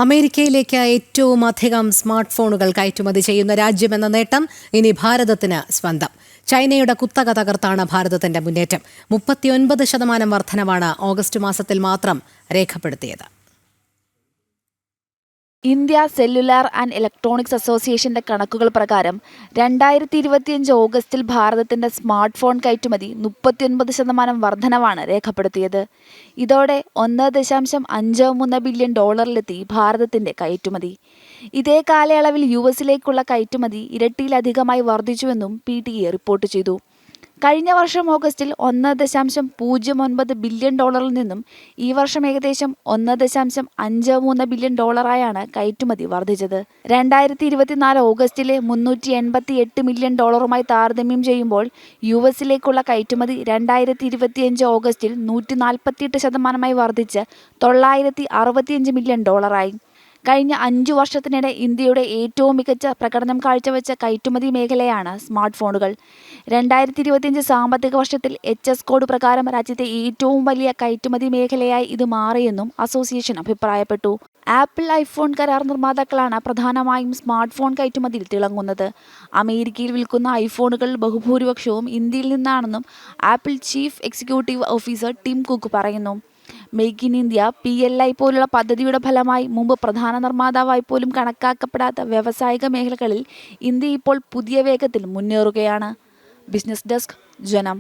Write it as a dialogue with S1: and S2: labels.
S1: അമേരിക്കയിലേക്ക് ഏറ്റവും അധികം സ്മാർട്ട് ഫോണുകൾ കയറ്റുമതി ചെയ്യുന്ന രാജ്യമെന്ന നേട്ടം ഇനി ഭാരതത്തിന് സ്വന്തം. ചൈനയുടെ കുത്തക തകർത്താണ് ഭാരതത്തിന്റെ മുന്നേറ്റം. 39% വർധനവാണ് ഓഗസ്റ്റ് മാസത്തിൽ മാത്രം രേഖപ്പെടുത്തിയത്.
S2: ഇന്ത്യ സെല്ലുലാർ ആൻഡ് ഇലക്ട്രോണിക്സ് അസോസിയേഷന്റെ കണക്കുകൾ പ്രകാരം 2025 ഓഗസ്റ്റിൽ ഭാരതത്തിന്റെ സ്മാർട്ട് ഫോൺ കയറ്റുമതി 39% വർധനവാണ് രേഖപ്പെടുത്തിയത്. ഇതോടെ $1.53 ബില്യൺ ഭാരതത്തിന്റെ കയറ്റുമതി. ഇതേ കാലയളവിൽ യുഎസിലേക്കുള്ള കയറ്റുമതി ഇരട്ടിയിലധികമായി വർദ്ധിച്ചുവെന്നും PTE റിപ്പോർട്ട് ചെയ്തു. കഴിഞ്ഞ വർഷം ഓഗസ്റ്റിൽ $1.09 ബില്യൺ നിന്നും ഈ വർഷം ഏകദേശം $1.53 ബില്യൺ കയറ്റുമതി വർദ്ധിച്ചത്. 2024 ഓഗസ്റ്റിലെ $388 മില്യൺ താരതമ്യം ചെയ്യുമ്പോൾ യുഎസിലേക്കുള്ള കയറ്റുമതി 2025 ഓഗസ്റ്റിൽ 148% വർദ്ധിച്ച് $965 മില്യൺ ആയി. കഴിഞ്ഞ 5 വർഷത്തിനിടെ ഇന്ത്യയുടെ ഏറ്റവും മികച്ച പ്രകടനം കാഴ്ചവെച്ച കയറ്റുമതി മേഖലയാണ് സ്മാർട്ട് ഫോണുകൾ. 2025 സാമ്പത്തിക വർഷത്തിൽ HS കോഡ് പ്രകാരം രാജ്യത്തെ ഏറ്റവും വലിയ കയറ്റുമതി മേഖലയായി ഇത് മാറിയെന്നും അസോസിയേഷൻ അഭിപ്രായപ്പെട്ടു. ആപ്പിൾ, ഐഫോൺ കരാർ നിർമ്മാതാക്കളാണ് പ്രധാനമായും സ്മാർട്ട് ഫോൺ കയറ്റുമതിയിൽ തിളങ്ങുന്നത്. അമേരിക്കയിൽ വിൽക്കുന്ന ഐഫോണുകളിൽ ബഹുഭൂരിപക്ഷവും ഇന്ത്യയിൽ നിന്നാണെന്നും Apple chief executive officer Tim Cook പറയുന്നു. മെയ്ക്ക് ഇൻ ഇന്ത്യ PLI പോലുള്ള പദ്ധതിയുടെ ഫലമായി മുമ്പ് പ്രധാന നിർമ്മാതാവായി പോലും കണക്കാക്കപ്പെടാത്ത വ്യാവസായിക മേഖലകളിൽ ഇന്ത്യ ഇപ്പോൾ പുതിയ വേഗത്തിൽ മുന്നേറുകയാണ്. ബിസിനസ് ഡെസ്ക്, ജനം.